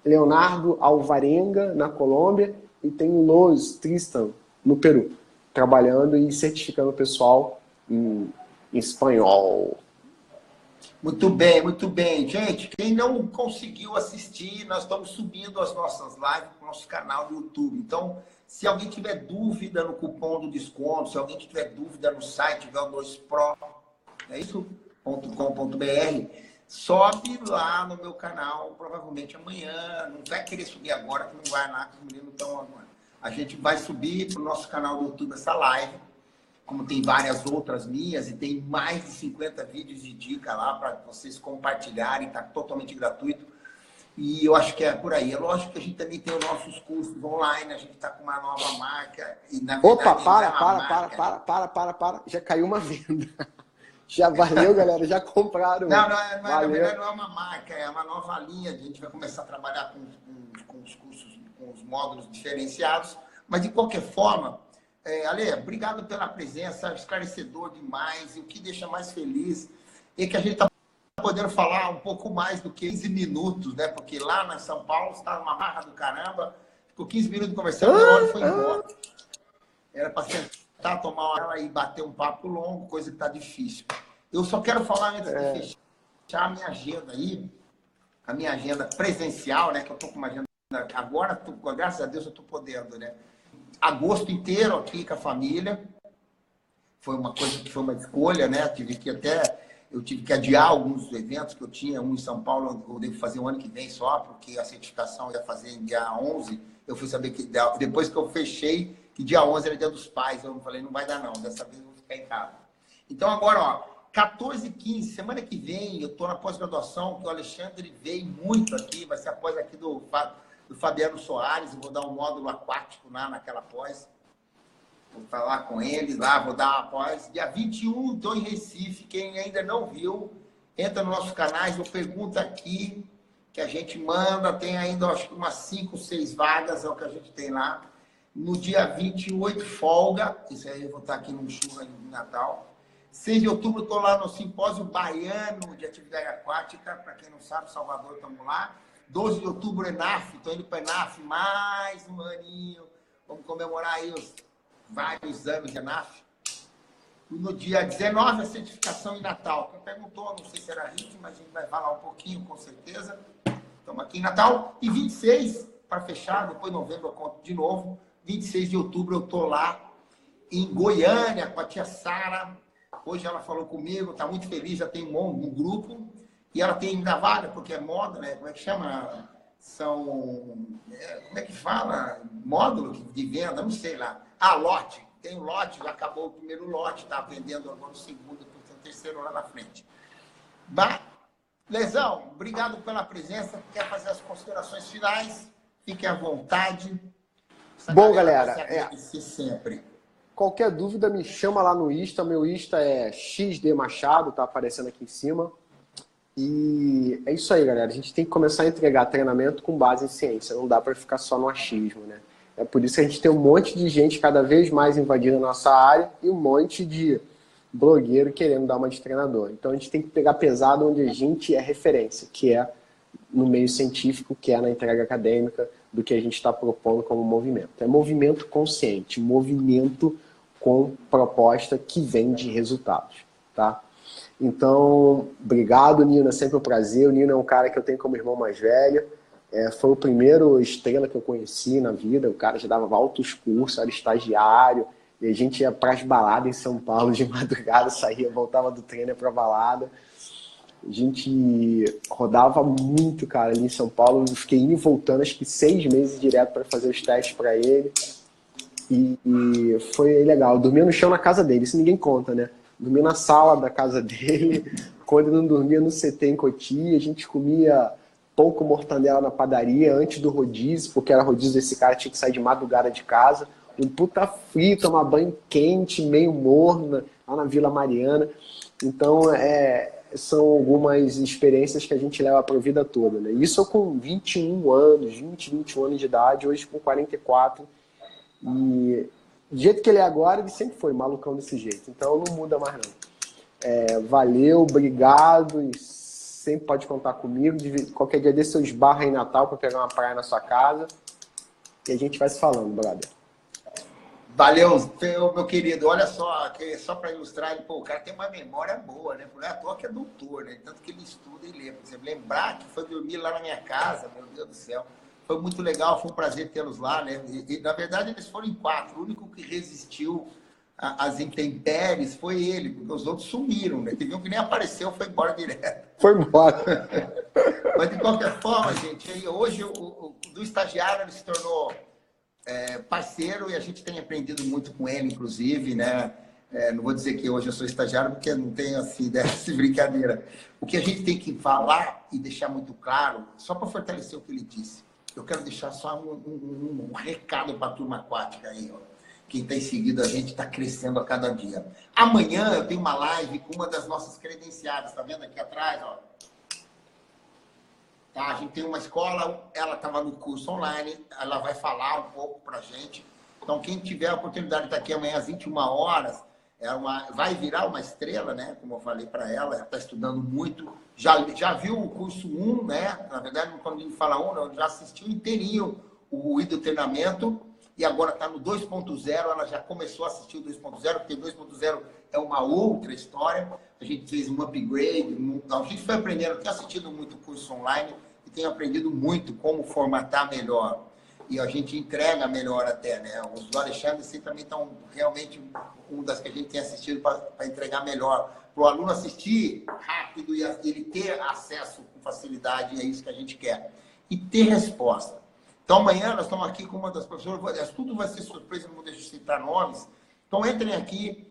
Leonardo Alvarenga na Colômbia e tenho o Los Tristan no Peru, trabalhando e certificando o pessoal em espanhol. Muito bem, muito bem. Gente, quem não conseguiu assistir, nós estamos subindo as nossas lives para o nosso canal do YouTube. Então, se alguém tiver dúvida no cupom do desconto, se alguém tiver dúvida no site VO2Pro, é isso? .com.br, sobe lá no meu canal, provavelmente amanhã. Não vai querer subir agora, que não vai lá, que os meninos estão agora. A gente vai subir para o nosso canal do YouTube essa live, como tem várias outras minhas, e tem mais de 50 vídeos de dica lá para vocês compartilharem, está totalmente gratuito. E eu acho que é por aí. É lógico que a gente também tem os nossos cursos online, a gente está com uma nova marca. E, na verdade, para. Já caiu uma venda. Já valeu, galera, já compraram. Na verdade não é uma marca, é uma nova linha. A gente vai começar a trabalhar com os cursos, com os módulos diferenciados. Mas, de qualquer forma, Ale, obrigado pela presença, esclarecedor demais. E o que deixa mais feliz é que a gente está podendo falar um pouco mais do que 15 minutos, né? Porque lá na São Paulo estava uma barra do caramba, ficou 15 minutos conversando, a hora foi embora. Era para sentar, tomar uma hora e bater um papo longo, coisa que está difícil. Eu só quero falar antes de fechar a minha agenda aí, a minha agenda presencial, né? Que eu estou com uma agenda agora, graças a Deus eu estou podendo, né? Agosto inteiro aqui com a família. Foi uma coisa que foi uma escolha, né? Eu tive que adiar alguns eventos que eu tinha. Um em São Paulo, eu devo fazer o ano que vem só, porque a certificação eu ia fazer em dia 11. Eu fui saber que depois que eu fechei, que dia 11 era dia dos pais. Eu falei, não vai dar não, dessa vez eu vou ficar em casa. Então agora, ó, 14 e 15, semana que vem, eu estou na pós-graduação, que o Alexandre veio muito aqui, vai ser a pós aqui do Fabiano Soares, eu vou dar um módulo aquático lá naquela pós. Vou falar com eles lá, vou dar uma pós. Dia 21, estou em Recife. Quem ainda não viu, entra nos nossos canais, ou pergunta aqui, que a gente manda. Tem ainda, acho que umas 5, 6 vagas, é o que a gente tem lá. No dia 28, folga. Isso aí eu vou estar aqui no churra de Natal. 6 de outubro estou lá no Simpósio Baiano de Atividade Aquática. Para quem não sabe, Salvador, estamos lá. 12 de outubro, ENAF. Estou indo para ENAF mais um aninho. Vamos comemorar aí os vários anos de ENAF. No dia 19, a certificação em Natal. Quem perguntou, não sei se era ritmo, mas a gente vai falar um pouquinho, com certeza. Estamos aqui em Natal. E 26, para fechar, depois de novembro eu conto de novo. 26 de outubro eu estou lá em Goiânia com a tia Sara. Hoje ela falou comigo, está muito feliz, já tem um grupo. E ela tem ainda vaga, porque é moda, né? Como é que chama? Como é que fala? Módulo de venda, não sei lá. Lote. Tem um lote, já acabou o primeiro lote, está vendendo agora o segundo, o terceiro lá na frente. Lesão, obrigado pela presença. Quer fazer as considerações finais? Fique à vontade. Bom, galera, sempre. Qualquer dúvida me chama lá no Insta. Meu Insta é XD Machado, tá aparecendo aqui em cima. E é isso aí, galera. A gente tem que começar a entregar treinamento com base em ciência. Não dá para ficar só no achismo, né? É por isso que a gente tem um monte de gente cada vez mais invadindo a nossa área e um monte de blogueiro querendo dar uma de treinador. Então a gente tem que pegar pesado onde a gente é referência, que é no meio científico, que é na entrega acadêmica do que a gente está propondo como movimento. É movimento consciente, movimento com proposta que vem de resultados, tá? Então, obrigado, Nino, é sempre um prazer. O Nino é um cara que eu tenho como irmão mais velho. Foi o primeiro estrela que eu conheci na vida. O cara já dava altos cursos, era estagiário. E a gente ia para as baladas em São Paulo de madrugada, saía, voltava do treino para a balada. A gente rodava muito, cara, ali em São Paulo. Eu fiquei indo e voltando, acho que 6 meses direto para fazer os testes para ele. E foi legal. Eu dormia no chão na casa dele, isso ninguém conta, né? Dormia na sala da casa dele. Quando ele não dormia no CT em Cotia, a gente comia pão com mortandela na padaria antes do rodízio, porque era rodízio desse cara, tinha que sair de madrugada de casa. Um puta frio, tomar banho quente, meio morno, lá na Vila Mariana. Então, são algumas experiências que a gente leva para a vida toda, né? Isso eu com 21 anos, 21 anos de idade, hoje com 44. E do jeito que ele é agora, ele sempre foi malucão desse jeito. Então, não muda mais, não. Valeu, obrigado. E sempre pode contar comigo. Qualquer dia desse eu esbarro em Natal para pegar uma praia na sua casa. E a gente vai se falando, brother. Valeu, meu querido. Olha só para ilustrar, ele, o cara tem uma memória boa, né? Não é à toa que é doutor, né? Tanto que ele estuda e lê. Por exemplo, lembrar que foi dormir lá na minha casa, meu Deus do céu. Foi muito legal, foi um prazer tê-los lá, né? E, na verdade, eles foram em 4. O único que resistiu às intempéries foi ele, porque os outros sumiram, né? Teve um que nem apareceu, foi embora direto. Foi embora. Mas, de qualquer forma, gente, hoje do estagiário ele se tornou parceiro e a gente tem aprendido muito com ele, inclusive, né? Não vou dizer que hoje eu sou estagiário, porque não tenho assim, dessa brincadeira. O que a gente tem que falar e deixar muito claro, só para fortalecer o que ele disse, eu quero deixar só um recado para a turma aquática aí, ó. Quem tem seguido a gente está crescendo a cada dia. Amanhã eu tenho uma live com uma das nossas credenciadas, tá vendo aqui atrás, ó? Tá, a gente tem uma escola, ela estava no curso online, ela vai falar um pouco para a gente. Então, quem tiver a oportunidade de estar aqui amanhã às 21 horas, vai virar uma estrela, né? Como eu falei para ela está estudando muito. Já viu o curso 1, né? Na verdade, quando a gente fala 1, ela já assistiu inteirinho o treinamento e agora está no 2.0, ela já começou a assistir o 2.0, porque o 2.0 é uma outra história. A gente fez um upgrade, a gente foi aprendendo, tem assistido muito curso online e tem aprendido muito como formatar melhor. E a gente entrega melhor até, né? Os do Alexandre assim, também estão realmente uma das que a gente tem assistido para entregar melhor. Para o aluno assistir rápido e ele ter acesso com facilidade, é isso que a gente quer. E ter resposta. Então, amanhã nós estamos aqui com uma das professoras, tudo vai ser surpresa, não vou deixar de citar nomes. Então, entrem aqui.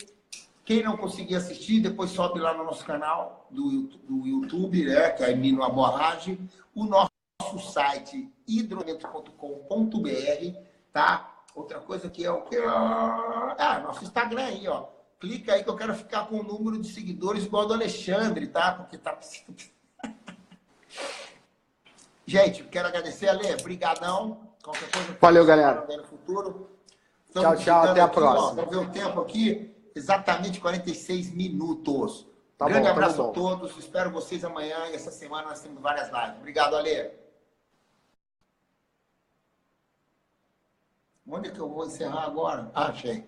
Quem não conseguir assistir, depois sobe lá no nosso canal do YouTube, né, que é Nino Aborrage, o nosso site hidroelemento.com.br, tá? Outra coisa que é o que? Nosso Instagram aí, ó. Clica aí que eu quero ficar com o número de seguidores igual ao do Alexandre, tá? Porque tá... Gente, quero agradecer, Ale. Brigadão. Qualquer coisa. Valeu, galera. No futuro. Tchau, tchau. Até a próxima. Vamos ver o tempo aqui. exatamente 46 minutos. Tá Grande bom, abraço bom. a todos. Espero vocês amanhã e essa semana nós temos várias lives. Obrigado, Ale. Onde é que eu vou encerrar agora? Ah, achei.